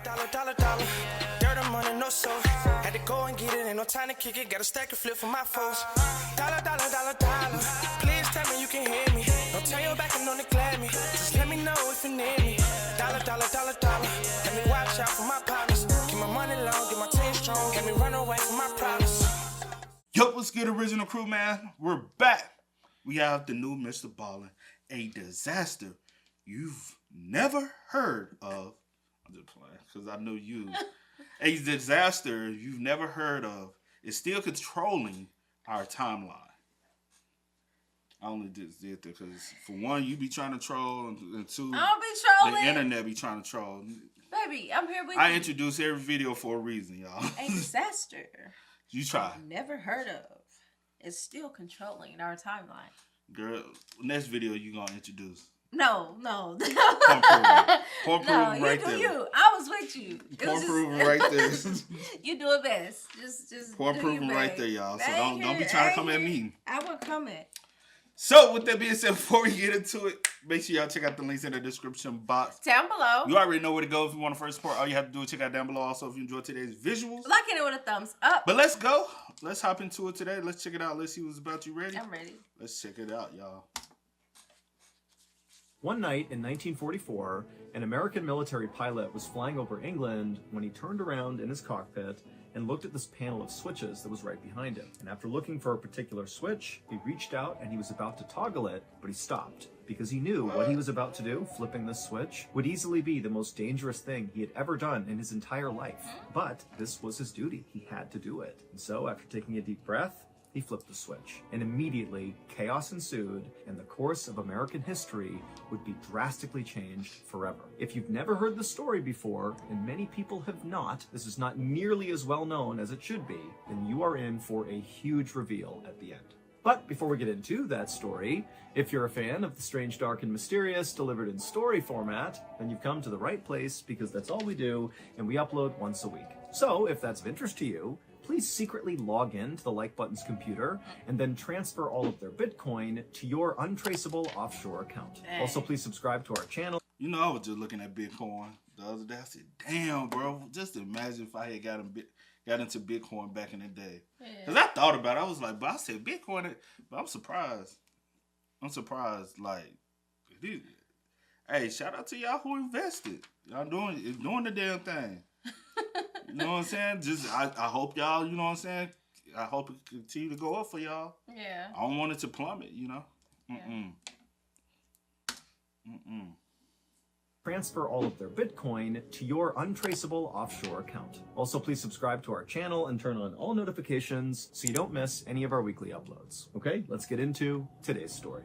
Dollar. Dirt on money, no soul. Had to go and get it, ain't no time to kick it. Got a stack and flip for my foes. Dollar. Please tell me you can hear me. Don't turn your back and don't neglect me. Just let me know if you need me. Dollar. Let me watch out for my partners. Keep my money long, get my team strong. Let me run away from my problems. Yo, what's good, original crew, man? We're back. We have the new Mr. Ballen, a disaster you've never heard of. I'm just playing, because I know you. A disaster you've never heard of is still controlling our timeline. I only did that because, for one, you be trying to troll, and two, I don't be trolling. the internet be trying to troll. Baby, I'm here with you. I introduce every video for a reason, y'all. A disaster. You try. Never heard of. It's still controlling our timeline. Girl, next video you gonna introduce. No. Point proven right there. You. I was with you. Point proven right there. You do it best. Just point proven right there, y'all. So don't be trying to come at me. I will come at. So with that being said, before we get into it, make sure y'all check out the links in the description box down below. You already know where to go if you want to first support. All you have to do is check out down below. Also, if you enjoyed today's visuals, like it with a thumbs up. But let's go. Let's hop into it today. Let's check it out. Let's see what's about. You ready? I'm ready. Let's check it out, y'all. One night in 1944, an American military pilot was flying over England when he turned around in his cockpit and looked at this panel of switches that was right behind him. And after looking for a particular switch, he reached out and he was about to toggle it, but he stopped because he knew what he was about to do, flipping this switch, would easily be the most dangerous thing he had ever done in his entire life. But this was his duty. He had to do it. And so after taking a deep breath, he flipped the switch, and immediately chaos ensued, and the course of American history would be drastically changed forever. If you've never heard the story before, and many people have not, this is not nearly as well known as it should be, then you are in for a huge reveal at the end. But before we get into that story, if you're a fan of the strange, dark, and mysterious delivered in story format, then you've come to the right place, because that's all we do, and we upload once a week. So if that's of interest to you, please secretly log in to the like button's computer and then transfer all of their Bitcoin to your untraceable offshore account. Also, please subscribe to our channel. You know, I was just looking at Bitcoin the other day. I said, damn, bro, just imagine if I had got into Bitcoin back in the day. Because I thought about it. I was like, but I said Bitcoin, but I'm surprised. Like, hey, shout out to y'all who invested. Y'all doing the damn thing. You know what I'm saying? Just I hope y'all, you know what I'm saying? I hope it continue to go up for y'all. Yeah. I don't want it to plummet, you know? Transfer all of their Bitcoin to your untraceable offshore account. Also, please subscribe to our channel and turn on all notifications so you don't miss any of our weekly uploads. Okay, let's get into today's story.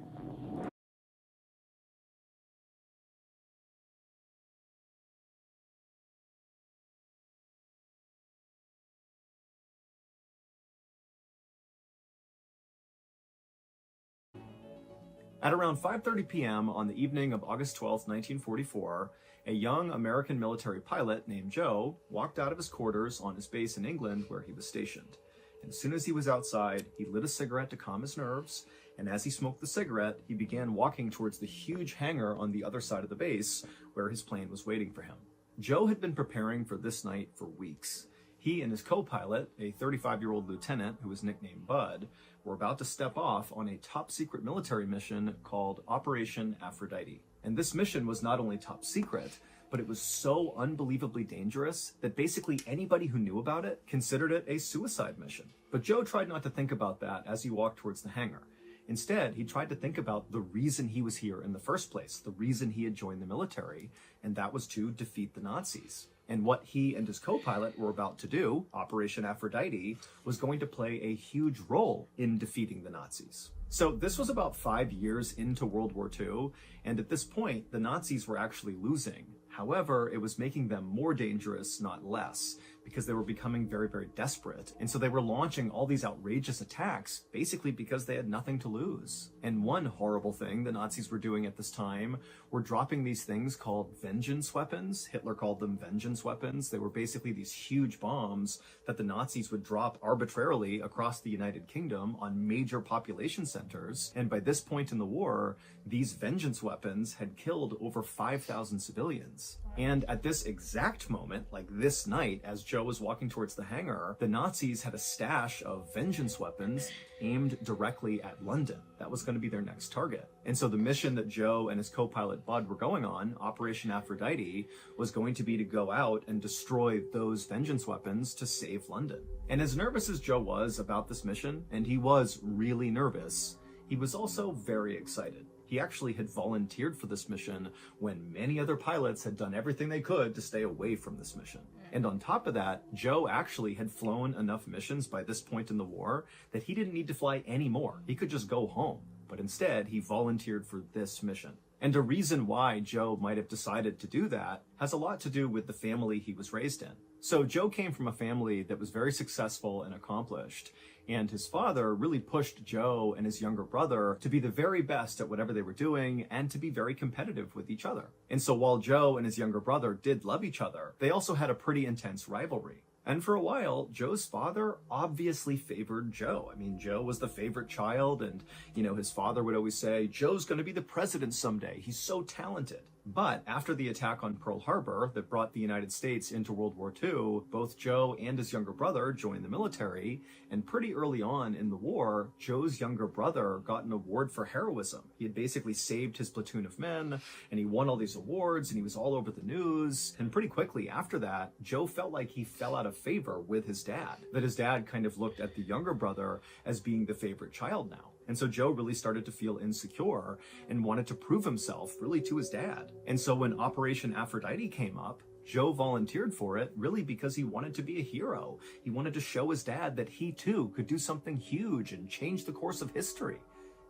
At around 5:30 p.m. on the evening of August 12, 1944, a young American military pilot named Joe walked out of his quarters on his base in England where he was stationed. And as soon as he was outside, he lit a cigarette to calm his nerves, and as he smoked the cigarette, he began walking towards the huge hangar on the other side of the base where his plane was waiting for him. Joe had been preparing for this night for weeks. He and his co-pilot, a 35-year-old lieutenant who was nicknamed Bud, were about to step off on a top-secret military mission called Operation Aphrodite. And this mission was not only top secret, but it was so unbelievably dangerous that basically anybody who knew about it considered it a suicide mission. But Joe tried not to think about that as he walked towards the hangar. Instead, he tried to think about the reason he was here in the first place, the reason he had joined the military, and that was to defeat the Nazis. And what he and his co-pilot were about to do, Operation Aphrodite, was going to play a huge role in defeating the Nazis. So this was about 5 years into World War II, and at this point, the Nazis were actually losing. However, it was making them more dangerous, not less, because they were becoming very, very desperate. And so they were launching all these outrageous attacks, basically because they had nothing to lose. And one horrible thing the Nazis were doing at this time were dropping these things called vengeance weapons. Hitler called them vengeance weapons. They were basically these huge bombs that the Nazis would drop arbitrarily across the United Kingdom on major population centers. And by this point in the war, these vengeance weapons had killed over 5,000 civilians. And at this exact moment, like this night, as Joe was walking towards the hangar, the Nazis had a stash of vengeance weapons aimed directly at London. That was going to be their next target. And so the mission that Joe and his co-pilot Bud were going on, Operation Aphrodite, was going to be to go out and destroy those vengeance weapons to save London. And as nervous as Joe was about this mission, and he was really nervous, he was also very excited. He actually had volunteered for this mission when many other pilots had done everything they could to stay away from this mission. And on top of that, Joe actually had flown enough missions by this point in the war that he didn't need to fly anymore. He could just go home. But instead, he volunteered for this mission. And a reason why Joe might have decided to do that has a lot to do with the family he was raised in. So Joe came from a family that was very successful and accomplished, and his father really pushed Joe and his younger brother to be the very best at whatever they were doing and to be very competitive with each other. And so while Joe and his younger brother did love each other, they also had a pretty intense rivalry. And for a while, Joe's father obviously favored Joe. I mean, Joe was the favorite child, and, his father would always say, Joe's going to be the president someday. He's so talented. But after the attack on Pearl Harbor that brought the United States into World War II, both Joe and his younger brother joined the military, and pretty early on in the war, Joe's younger brother got an award for heroism. He had basically saved his platoon of men, and he won all these awards, and he was all over the news. And pretty quickly after that, Joe felt like he fell out of favor with his dad, that his dad kind of looked at the younger brother as being the favorite child now. And so Joe really started to feel insecure and wanted to prove himself really to his dad. And so when Operation Aphrodite came up, Joe volunteered for it really because he wanted to be a hero. He wanted to show his dad that he too could do something huge and change the course of history.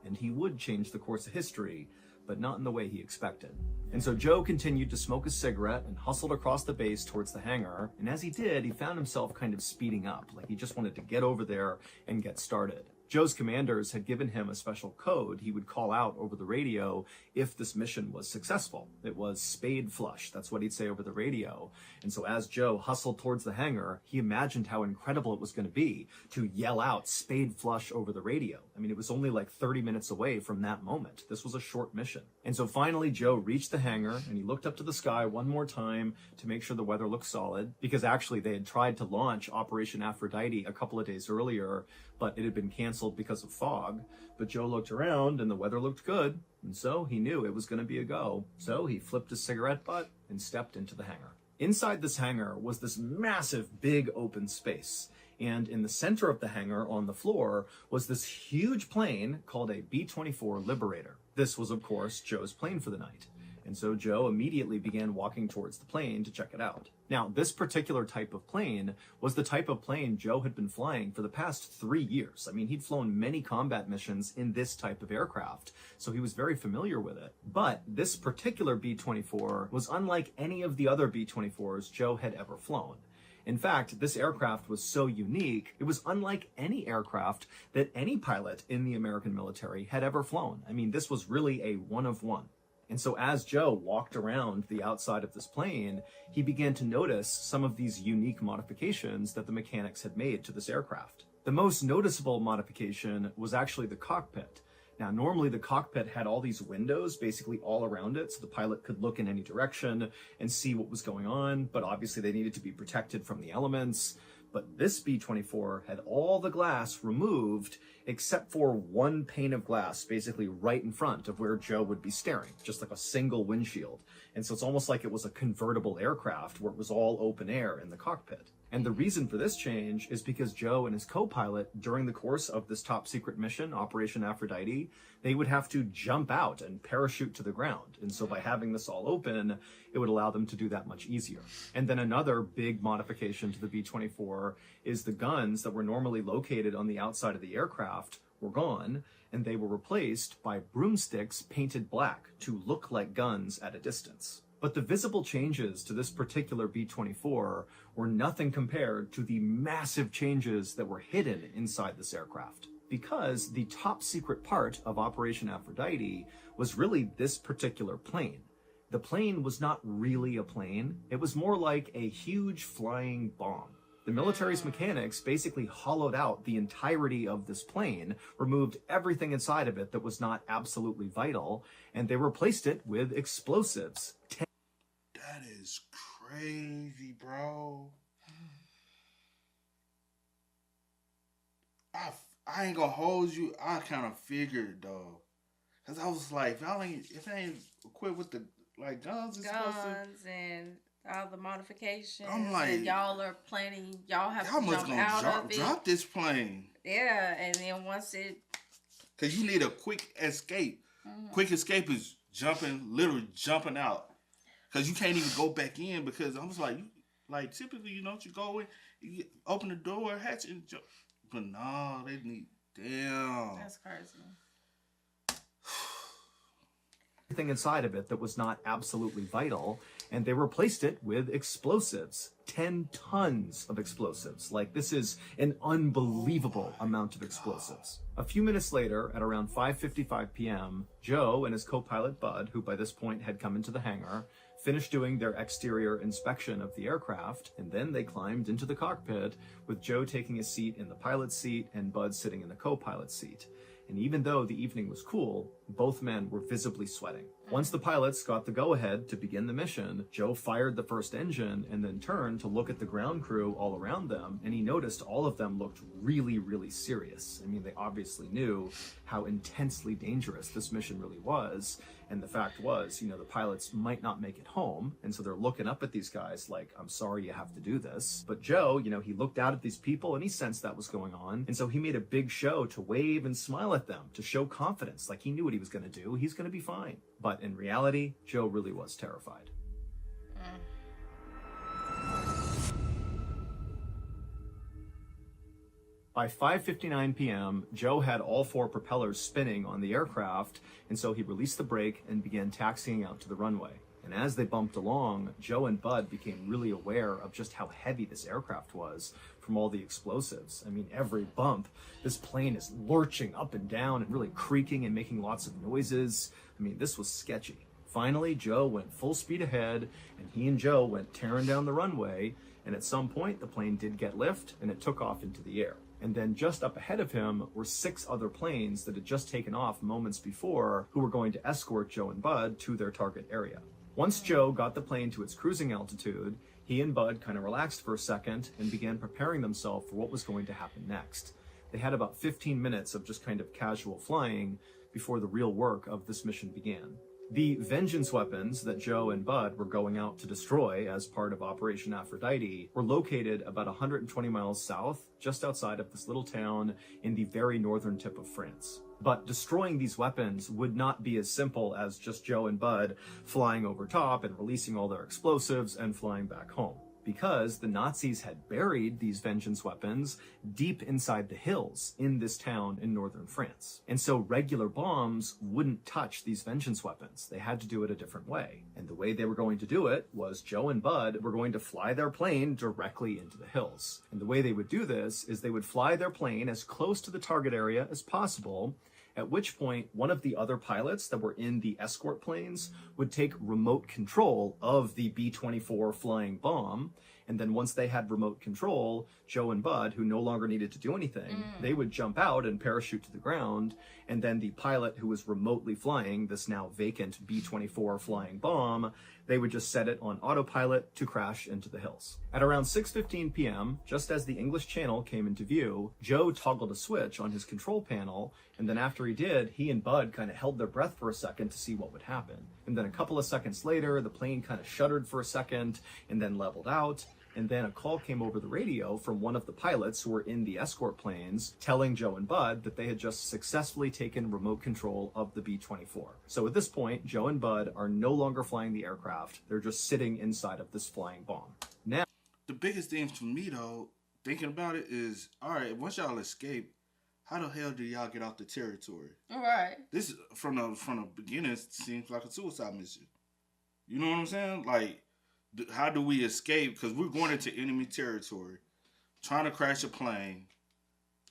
And he would change the course of history, but not in the way he expected. And so Joe continued to smoke a cigarette and hustled across the base towards the hangar. And as he did, he found himself kind of speeding up, like he just wanted to get over there and get started. Joe's commanders had given him a special code he would call out over the radio if this mission was successful. It was spade flush. That's what he'd say over the radio. And so as Joe hustled towards the hangar, he imagined how incredible it was going to be to yell out spade flush over the radio. I mean, it was only like 30 minutes away from that moment. This was a short mission. And so finally, Joe reached the hangar and he looked up to the sky one more time to make sure the weather looked solid, because actually they had tried to launch Operation Aphrodite a couple of days earlier, but it had been canceled because of fog. But Joe looked around and the weather looked good, and so he knew it was going to be a go. So he flipped his cigarette butt and stepped into the hangar. Inside this hangar was this massive, big open space. And in the center of the hangar on the floor was this huge plane called a B-24 Liberator. This was, of course, Joe's plane for the night. And so Joe immediately began walking towards the plane to check it out. Now, this particular type of plane was the type of plane Joe had been flying for the past 3 years. I mean, he'd flown many combat missions in this type of aircraft, so he was very familiar with it. But this particular B-24 was unlike any of the other B-24s Joe had ever flown. In fact, this aircraft was so unique, it was unlike any aircraft that any pilot in the American military had ever flown. I mean, this was really a one of one. And so as Joe walked around the outside of this plane, he began to notice some of these unique modifications that the mechanics had made to this aircraft. The most noticeable modification was actually the cockpit. Now, normally the cockpit had all these windows basically all around it, so the pilot could look in any direction and see what was going on, but obviously they needed to be protected from the elements. But this B-24 had all the glass removed except for one pane of glass, basically right in front of where Joe would be staring, just like a single windshield. And so it's almost like it was a convertible aircraft where it was all open air in the cockpit. And the reason for this change is because Joe and his co-pilot, during the course of this top secret mission, Operation Aphrodite, they would have to jump out and parachute to the ground. And so by having this all open, it would allow them to do that much easier. And then another big modification to the B-24 is the guns that were normally located on the outside of the aircraft were gone, and they were replaced by broomsticks painted black to look like guns at a distance. But the visible changes to this particular B-24 were nothing compared to the massive changes that were hidden inside this aircraft. Because the top secret part of Operation Aphrodite was really this particular plane. The plane was not really a plane. It was more like a huge flying bomb. The military's mechanics basically hollowed out the entirety of this plane, removed everything inside of it that was not absolutely vital, and they replaced it with explosives. That is crazy, bro. I ain't gonna hold you. I kind of figured though, cause I was like, if they ain't equipped with the like guns and and all the modifications, I'm like, and y'all are planning. Y'all have y'all to must jump out of it. Drop this plane. Yeah, and then once it, cause you need a quick escape. Quick escape is literally jumping out, cause you can't even go back in because I was like typically you go in, you open the door, hatch and jump. But no, they need. Damn. That's crazy. Everything inside of it that was not absolutely vital, and they replaced it with explosives. 10 tons of explosives. Like, this is an unbelievable amount of explosives. A few minutes later, at around 5:55 p.m., Joe and his co-pilot Bud, who by this point had come into the hangar, finished doing their exterior inspection of the aircraft, and then they climbed into the cockpit, with Joe taking a seat in the pilot's seat and Bud sitting in the co-pilot's seat. And even though the evening was cool, both men were visibly sweating. Once the pilots got the go-ahead to begin the mission, Joe fired the first engine and then turned to look at the ground crew all around them, and he noticed all of them looked really, really serious. I mean, they obviously knew how intensely dangerous this mission really was, and the fact was, the pilots might not make it home, and so they're looking up at these guys like, I'm sorry you have to do this. But Joe, he looked out at these people and he sensed that was going on, and so he made a big show to wave and smile at them, to show confidence, like he knew what he was going to do. He's going to be fine. But in reality, Joe really was terrified. By 5:59 p.m., Joe had all 4 propellers spinning on the aircraft, and so he released the brake and began taxiing out to the runway. And as they bumped along, Joe and Bud became really aware of just how heavy this aircraft was from all the explosives. I mean, every bump, this plane is lurching up and down and really creaking and making lots of noises. I mean, this was sketchy. Finally, Joe went full speed ahead, and he and Joe went tearing down the runway, and at some point, the plane did get lift, and it took off into the air. And then just up ahead of him were 6 other planes that had just taken off moments before, who were going to escort Joe and Bud to their target area. Once Joe got the plane to its cruising altitude, he and Bud kind of relaxed for a second and began preparing themselves for what was going to happen next. They had about 15 minutes of just kind of casual flying before the real work of this mission began. The vengeance weapons that Joe and Bud were going out to destroy as part of Operation Aphrodite were located about 120 miles south, just outside of this little town in the very northern tip of France. But destroying these weapons would not be as simple as just Joe and Bud flying over top and releasing all their explosives and flying back home, because the Nazis had buried these vengeance weapons deep inside the hills in this town in northern France. And so regular bombs wouldn't touch these vengeance weapons. They had to do it a different way. And the way they were going to do it was Joe and Bud were going to fly their plane directly into the hills. And the way they would do this is they would fly their plane as close to the target area as possible, at which point one of the other pilots that were in the escort planes would take remote control of the B-24 flying bomb. And then once they had remote control, Joe and Bud, who no longer needed to do anything, they would jump out and parachute to the ground. And then the pilot who was remotely flying this now vacant B-24 flying bomb, they would just set it on autopilot to crash into the hills. At around 6:15 p.m., just as the English Channel came into view, Joe toggled a switch on his control panel, and then after he did, he and Bud kind of held their breath for a second to see what would happen. And then a couple of seconds later, the plane kind of shuddered for a second and then leveled out. And then a call came over the radio from one of the pilots who were in the escort planes telling Joe and Bud that they had just successfully taken remote control of the B-24. So at this point, Joe and Bud are no longer flying the aircraft. They're just sitting inside of this flying bomb. Now, the biggest thing for me, though, thinking about it is, all right, once y'all escape, how the hell do y'all get off the territory? All right. This, from the beginning, seems like a suicide mission. You know what I'm saying? Like, how do we escape? Because we're going into enemy territory, trying to crash a plane.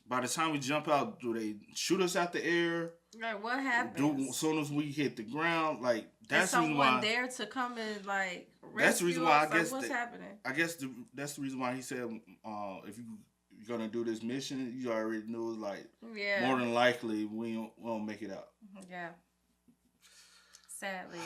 By the time we jump out, do they shoot us out the air? Like, what happens? As soon as we hit the ground, like, that's the reason someone why. there to come and like rescue That's the reason why us? I guess what's happening? I guess that's the reason why he said, if you're gonna do this mission, you already knew, like, more than likely we won't make it out. Yeah. Sadly.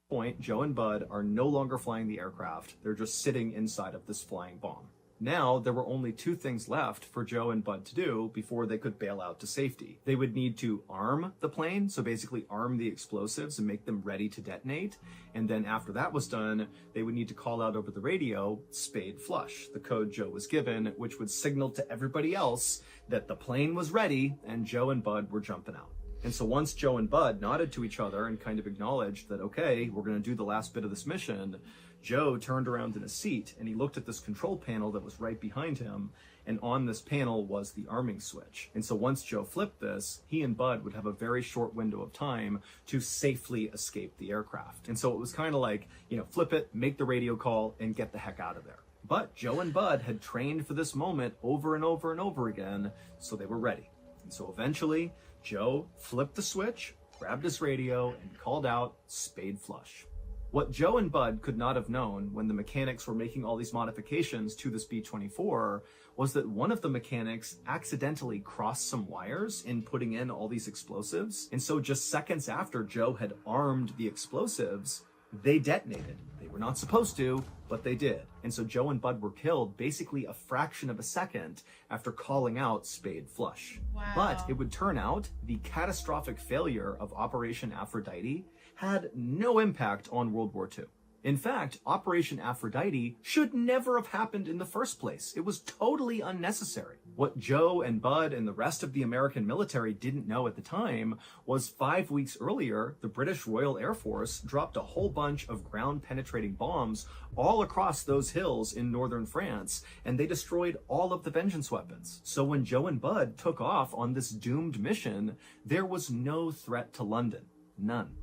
point, Joe and Bud are no longer flying the aircraft. They're just sitting inside of this flying bomb. Now, there were only two things left for Joe and Bud to do before they could bail out to safety. They would need to arm the plane, so basically arm the explosives and make them ready to detonate. And then after that was done, they would need to call out over the radio, spade flush, the code Joe was given, which would signal to everybody else that the plane was ready and Joe and Bud were jumping out. And so once Joe and Bud nodded to each other and kind of acknowledged that, okay, we're going to do the last bit of this mission, Joe turned around in his seat and he looked at this control panel that was right behind him. And on this panel was the arming switch. And so once Joe flipped this, he and Bud would have a very short window of time to safely escape the aircraft. And so it was kind of like, flip it, make the radio call, and get the heck out of there. But Joe and Bud had trained for this moment over and over and over again, so they were ready. And so eventually, Joe flipped the switch, grabbed his radio, and called out spade flush. What Joe and Bud could not have known when the mechanics were making all these modifications to this B-24 was that one of the mechanics accidentally crossed some wires in putting in all these explosives. And so just seconds after Joe had armed the explosives, they detonated. They were not supposed to, but they did. And so Joe and Bud were killed basically a fraction of a second after calling out spade flush. Wow. But it would turn out the catastrophic failure of Operation Aphrodite had no impact on World War II. In fact, Operation Aphrodite should never have happened in the first place. It was totally unnecessary. What Joe and Bud and the rest of the American military didn't know at the time was 5 weeks earlier, the British Royal Air Force dropped a whole bunch of ground-penetrating bombs all across those hills in northern France, and they destroyed all of the vengeance weapons. So when Joe and Bud took off on this doomed mission, there was no threat to London. None.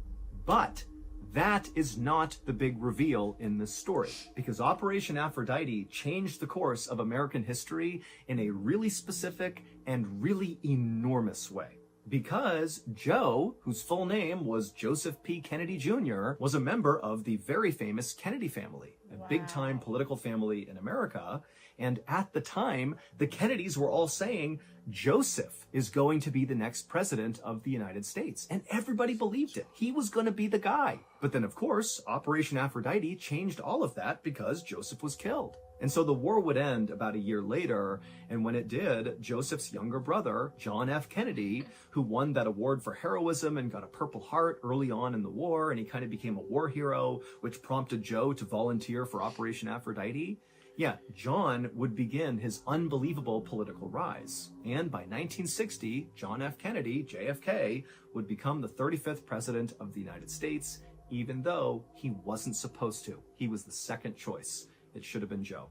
But that is not the big reveal in this story, because Operation Aphrodite changed the course of American history in a really specific and really enormous way. Because Joe, whose full name was Joseph P. Kennedy Jr., was a member of the very famous Kennedy family, a big-time political family in America. And at the time, the Kennedys were all saying, Joseph is going to be the next president of the United States. And everybody believed it. He was going to be the guy. But then, of course, Operation Aphrodite changed all of that because Joseph was killed. And so the war would end about a year later. And when it did, Joseph's younger brother, John F. Kennedy, who won that award for heroism and got a Purple Heart early on in the war, and he kind of became a war hero, which prompted Joe to volunteer for Operation Aphrodite. Yeah, John would begin his unbelievable political rise. And by 1960, John F. Kennedy, JFK, would become the 35th president of the United States, even though he wasn't supposed to. He was the second choice. It should have been Joe.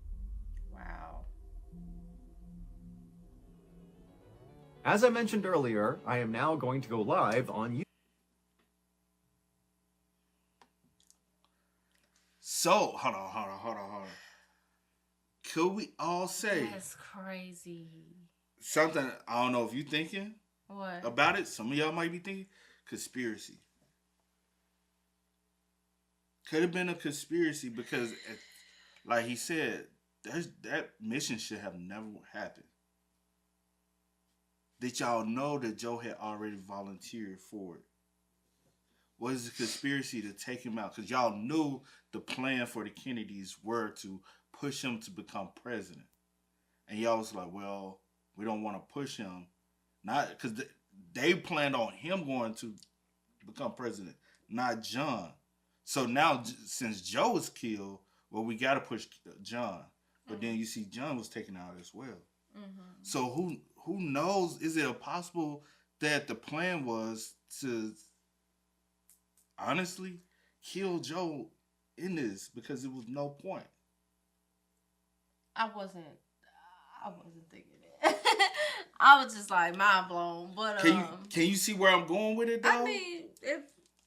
Wow. As I mentioned earlier, I am now going to go live on YouTube. So, hold on. Could we all say That's crazy. something? I don't know if you thinking What? about it. Some of y'all might be thinking conspiracy. Could have been a conspiracy because, like he said, that mission should have never happened. Did y'all know that Joe had already volunteered for it? Was it a conspiracy to take him out? Because y'all knew the plan for the Kennedys were to push him to become president. And y'all was like, well, we don't want to push him. Not because they planned on him going to become president, not John. So now, since Joe was killed, well, we got to push John. But then you see John was taken out as well. Mm-hmm. So who knows? Is it possible that the plan was to honestly kill Joe in this because it was no point? I wasn't thinking it. I was just like mind blown. But Can you see where I'm going with it though? I mean,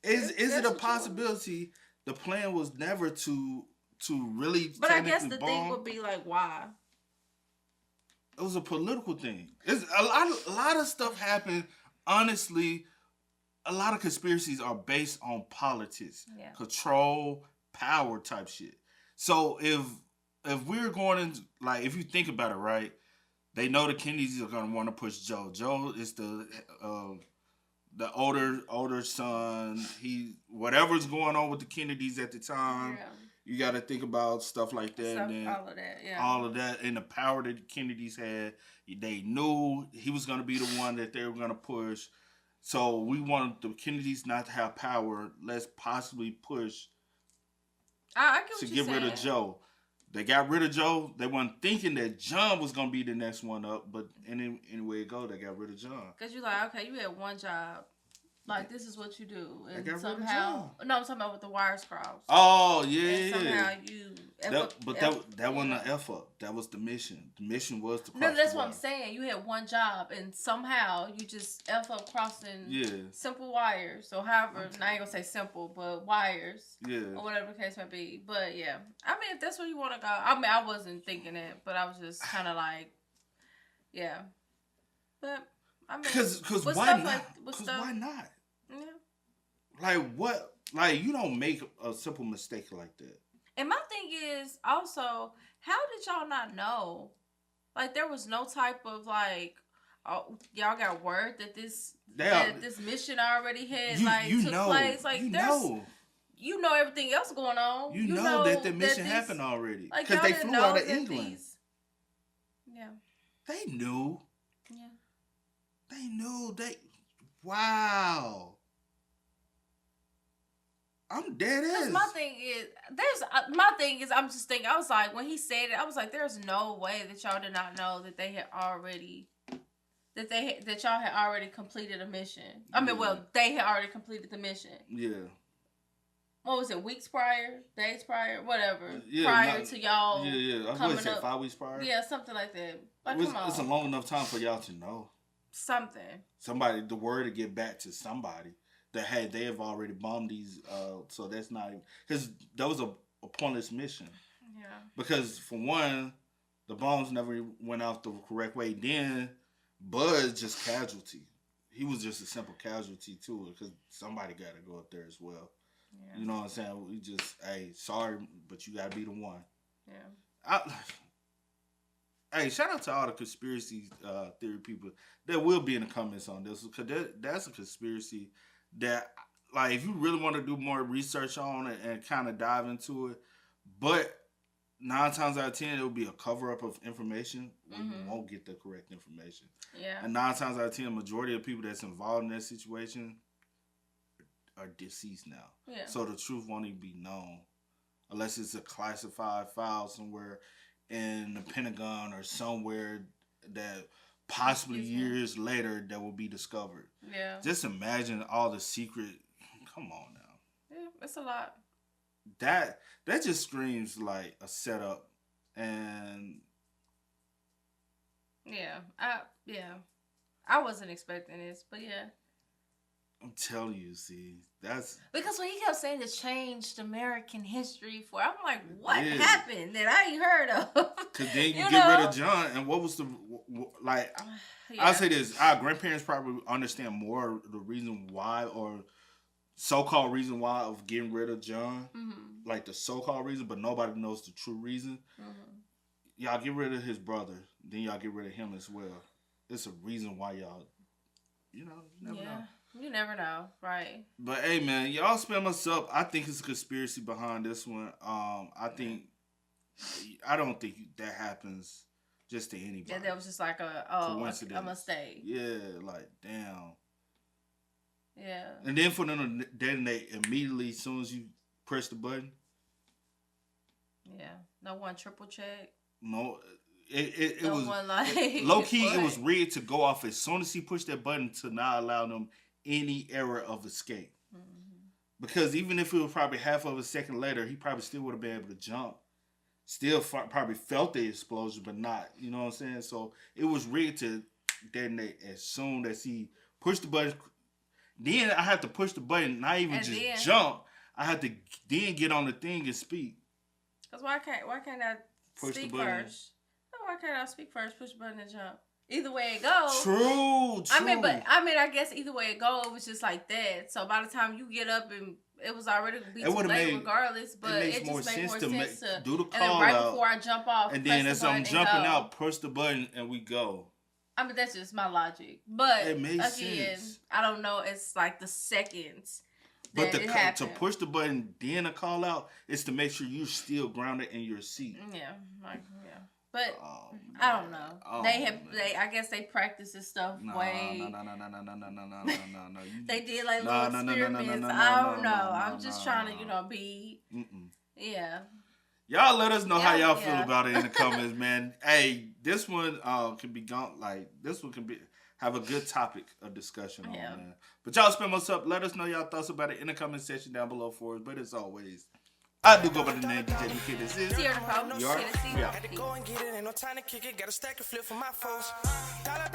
is it a possibility the plan was never to really? But I guess the technically thing bomb? would be like, why? It was a political thing. It's a lot of stuff happened. Honestly, a lot of conspiracies are based on politics, control, power type shit. So if we're going in, like, if you think about it, right, they know the Kennedys are going to want to push Joe. Joe is the the older son. Whatever's going on with the Kennedys at the time. Yeah. You got to think about stuff like that. Stuff, and then all of that, yeah. all of that, and the power that the Kennedys had. They knew he was going to be the one that they were going to push. So we wanted the Kennedys not to have power. Let's possibly push I get what to you're get rid of Joe. They got rid of Joe. They weren't thinking that John was going to be the next one up. But anyway it go, they got rid of John. Because you're like, okay, you had one job. Like, this is what you do. And got rid of somehow... No, I'm talking about with the wires crossed. Oh, And yeah. somehow you... That wasn't an F up. That was the mission. The mission was to cross No, that's the what I'm wire. saying. You had one job, and somehow you just F up crossing simple wires. So however, I ain't gonna say simple, but wires. Yeah. Or whatever the case may be. But yeah. I mean, if that's where you want to go. I mean, I wasn't thinking that, but I was just kind of like, yeah. But, I mean... Because why not? Because why not? Yeah. Like, what? Like, you don't make a simple mistake like that. And my thing is also, how did y'all not know? Like, there was no type of like, oh, y'all got word that this mission already had took place. Like, you know everything else going on. You know that the mission happened already because they flew out of England. Yeah, they knew. Yeah, they knew. Wow. I'm dead ass. my thing is, I'm just thinking. I was like, when he said it, I was like, there's no way that y'all did not know that they had already, that y'all had already completed a mission. I mean, well, they had already completed the mission. Yeah. What was it? Weeks prior, days prior, whatever. Yeah, prior to y'all. Yeah. I would say 5 weeks prior. Yeah, something like that. Like, come on. It's a long enough time for y'all to know. Something. Somebody, the word to get back to somebody. That hey, they have already bombed these, so that's not even because that was a pointless mission. Yeah. Because for one, the bombs never went out the correct way. Then Buzz just casualty. He was just a simple casualty too, because somebody got to go up there as well. Yeah. You know what I'm saying? We just sorry, but you got to be the one. Yeah. Hey, shout out to all the conspiracy theory people that will be in the comments on this because that's a conspiracy. That, like, if you really want to do more research on it and kind of dive into it, but 9 times out of 10, it will be a cover-up of information where you won't get the correct information. Yeah. And 9 times out of 10, the majority of people that's involved in that situation are deceased now. Yeah. So the truth won't even be known unless it's a classified file somewhere in the Pentagon or somewhere that... possibly years later that will be discovered. Yeah. Just imagine all the secret. Come on now. Yeah, it's a lot. That just screams like a setup, and I wasn't expecting this, but yeah. I'm telling you, see, that's because when he kept saying it changed American history I'm like, what happened that I ain't heard of? Because then you get rid of John, and what was the like? I'll say this: our grandparents probably understand more the reason why, or so-called reason why of getting rid of John, like the so-called reason, but nobody knows the true reason. Y'all get rid of his brother, then y'all get rid of him as well. It's a reason why y'all, you never know. You never know, right? But hey, man, y'all spam us up. I think it's a conspiracy behind this one. I don't think that happens just to anybody. Yeah, that was just like a mistake. Yeah, like damn. Yeah. And then for them to detonate immediately as soon as you press the button. Yeah. No one triple check. No. It no was one, like, low key. It was rigged to go off as soon as he pushed that button to not allow them any error of escape. Because even if it was probably half of a second later, he probably still would have been able to jump. Still probably felt the explosion, but not. You know what I'm saying? So it was rigged to detonate as soon as he pushed the button. Then I had to push the button, not even jump. I had to then get on the thing and speak. Because why can't I speak first? No, why can't I speak first, push the button and jump? Either way it goes. True. I guess either way it goes, it was just like that. So by the time you get up and it was already be too late regardless, but it just makes more sense to do the call and then right out, before I jump off, and then as I'm jumping out, push the button and we go. I mean, that's just my logic. But it makes again, sense. I don't know. It's like the seconds. But to push the button, then a call out, is to make sure you're still grounded in your seat. Yeah, but I don't know. I guess they practice this stuff way. No. They did like little experiments. I don't know. I'm just trying to, be. Yeah. Y'all let us know how y'all feel about it in the comments, man. Hey, this one can be gone. Like this one can have a good topic of discussion on, man. But y'all spin us up. Let us know y'all thoughts about it in the comment section down below for us. But as always, I do go by the name DJ Kid. This is yeah. Had to go and get it. Ain't no time to kick it. Got a stack of flip for my folks. Dollar.